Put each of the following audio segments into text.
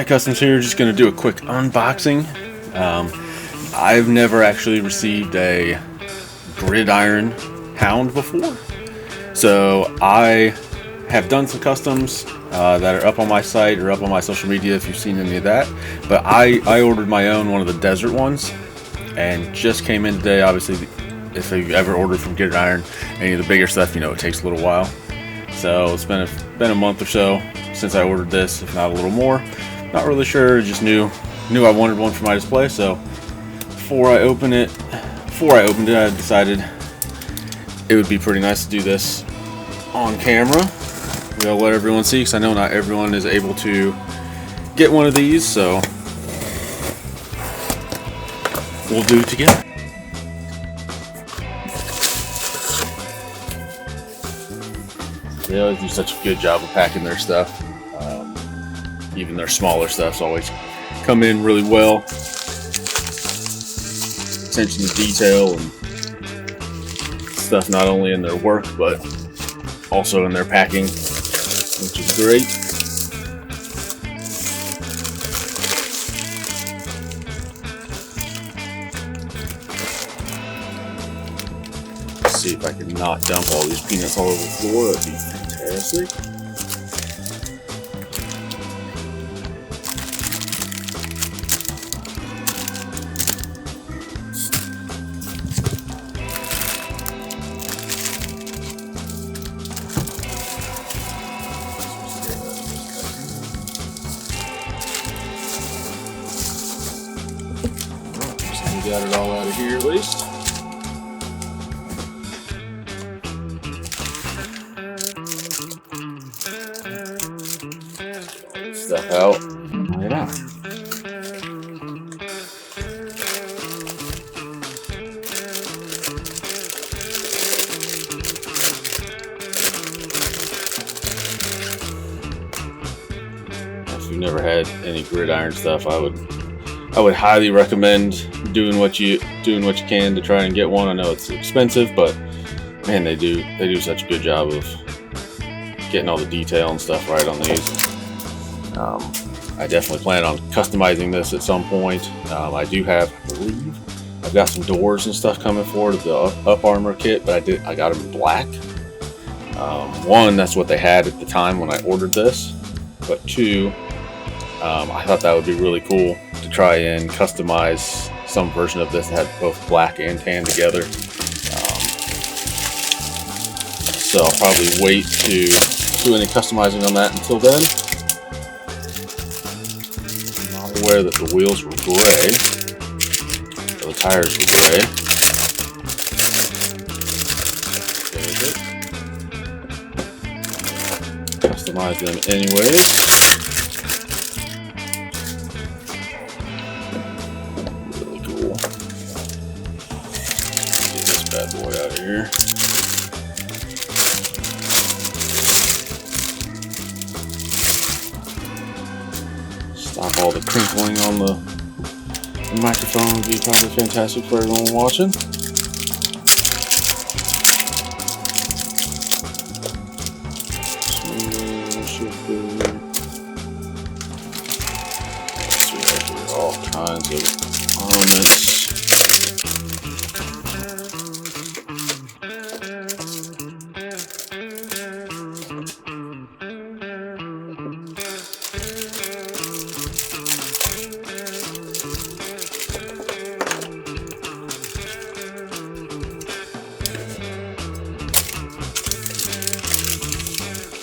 Cat Customs here, just going to do a quick unboxing. I've never actually received a Gridiron Hound before, so I have done some customs that are up on my site or up on my social media if you've seen any of that, but I ordered my own, one of the desert ones, and just came in today. Obviously, if you've ever ordered from Gridiron, any of the bigger stuff, you know, it takes a little while. So it's been a month or so since I ordered this, if not a little more. Not really sure, just knew I wanted one for my display. So before I opened it, I decided it would be pretty nice to do this on camera. We'll let everyone see, because I know not everyone is able to get one of these, so we'll do it together. They always do such a good job of packing their stuff. Even their smaller stuff's always come in really well. Attention to detail and stuff, not only in their work but also in their packing, which is great. Let's see if I can not dump all these peanuts all over the floor. That'd be fantastic. Got it all out of here at least. Stuff out. Lay it out. If you've never had any Gridiron stuff, I would highly recommend doing what you can to try and get one. I know it's expensive, but man, they do such a good job of getting all the detail and stuff right on these. I definitely plan on customizing this at some point. I believe I've got some doors and stuff coming for the up armor kit, but I got them in black. One, that's what they had at the time when I ordered this, but two, I thought that would be really cool to try and customize some version of this that had both black and tan together. So I'll probably wait to do any customizing on that until then. I'm not aware that the wheels were gray, or the tires were gray. Customize them anyways. Bad boy out of here. Stop all the crinkling on the microphone. Would be probably fantastic for everyone watching. So we have here all kinds of ornaments.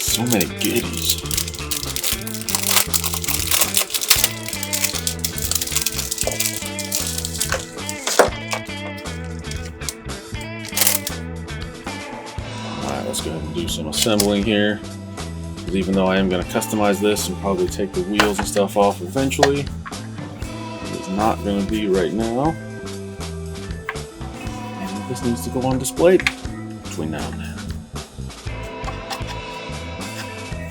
So many goodies. Alright, let's go ahead and do some assembling here. Because even though I am going to customize this and probably take the wheels and stuff off eventually, it's not going to be right now. And this needs to go on display between now and then.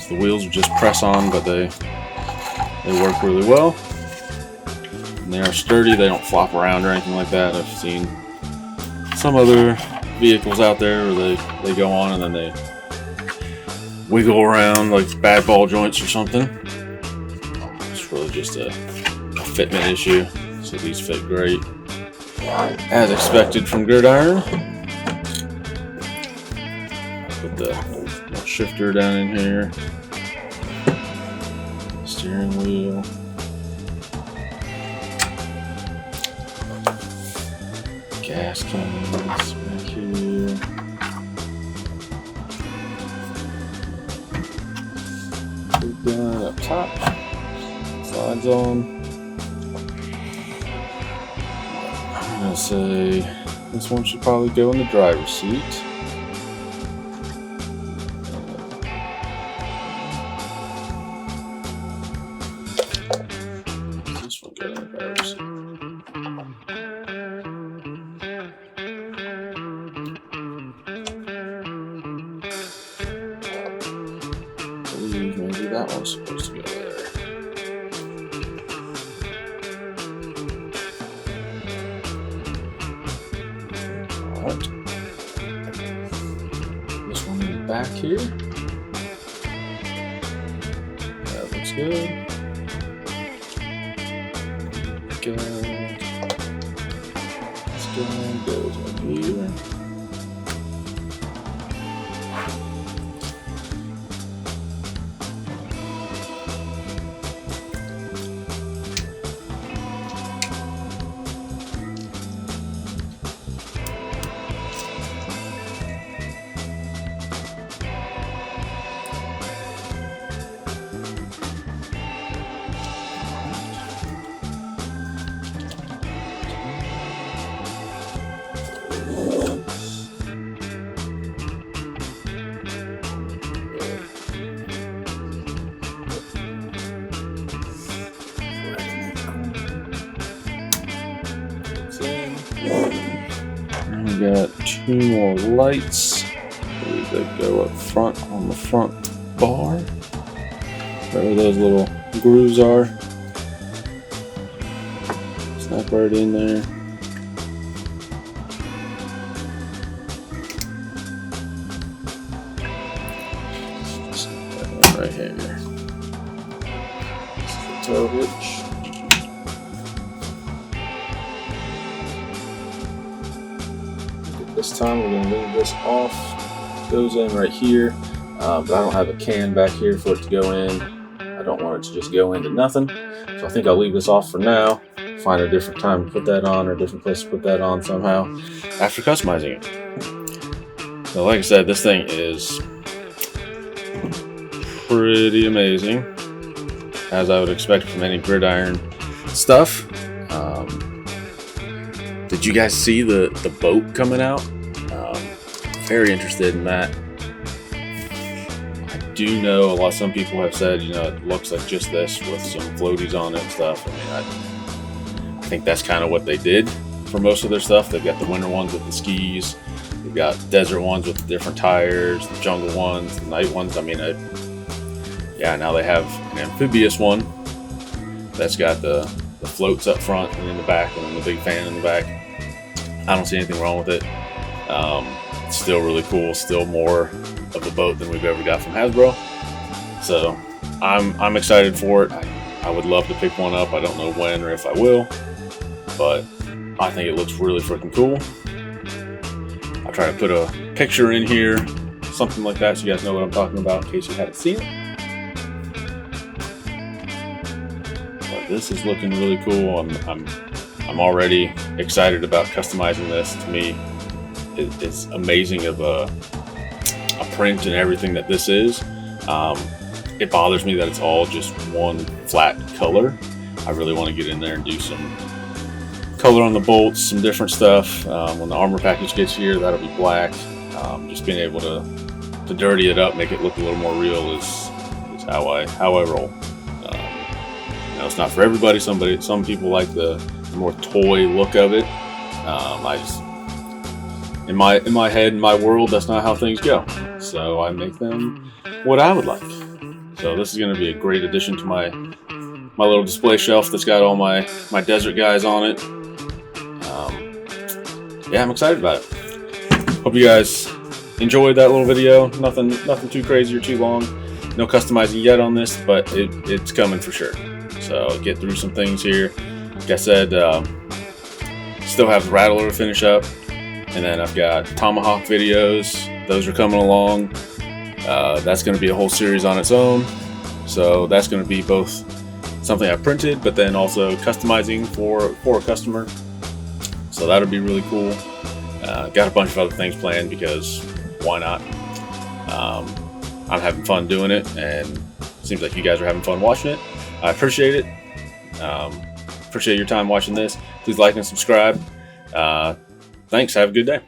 The wheels are just press on, but they work really well. And they are sturdy, they don't flop around or anything like that. I've seen some other vehicles out there where they go on and then they wiggle around like bad ball joints or something. It's really just a fitment issue. So these fit great, as expected from Gridiron. Put the shifter down in here, steering wheel, gas cans back here, big gun up top, slides on. I'm gonna say this one should probably go in the driver's seat. This one go in the driver's seat. I believe maybe that one's supposed to go there. This one in the back here. That looks good. This guy goes up here. And we got 2 more lights. I believe they go up front on the front bar, where those little grooves are. Snap right in there. That one right here. This is the tow hitch. This time we're going to leave this off. It goes in right here, but I don't have a can back here for it to go in. I don't want it to just go into nothing, so I think I'll leave this off for now. Find a different time to put that on, or a different place to put that on somehow after customizing it. So like I said, this thing is pretty amazing, as I would expect from any Gridiron stuff. Did you guys see the boat coming out? Very interested in that. I do know some people have said, it looks like just this with some floaties on it and stuff. I mean, I think that's kind of what they did for most of their stuff. They've got the winter ones with the skis. They've got desert ones with the different tires, the jungle ones, the night ones. I mean, yeah, now they have an amphibious one that's got the floats up front and in the back, and then the big fan in the back. I don't see anything wrong with it. It's still really cool. Still more of a boat than we've ever got from Hasbro. So I'm excited for it. I would love to pick one up. I don't know when or if I will, but I think it looks really freaking cool. I'll try to put a picture in here, something like that, so you guys know what I'm talking about in case you haven't seen it. But this is looking really cool. I'm already excited about customizing this. To me, it's amazing of a print and everything that this is. It bothers me that it's all just one flat color. I really want to get in there and do some color on the bolts, some different stuff. When the armor package gets here, that'll be black. Just being able to dirty it up, make it look a little more real is how I roll. It's not for everybody. Some people like the more toy look of it. I just, in my head, in my world, that's not how things go. So I make them what I would like. So this is going to be a great addition to my little display shelf that's got all my desert guys on it. Yeah, I'm excited about it. Hope you guys enjoyed that little video. Nothing too crazy or too long. No customizing yet on this, but it's coming for sure. So get through some things here. Like I said, still have the Rattler to finish up, and then I've got Tomahawk videos. Those are coming along. That's going to be a whole series on its own. So that's going to be both something I printed, but then also customizing for a customer. So that'll be really cool. Got a bunch of other things planned because why not? I'm having fun doing it, and it seems like you guys are having fun watching it. I appreciate it. Appreciate your time watching this. Please like and subscribe. Thanks. Have a good day.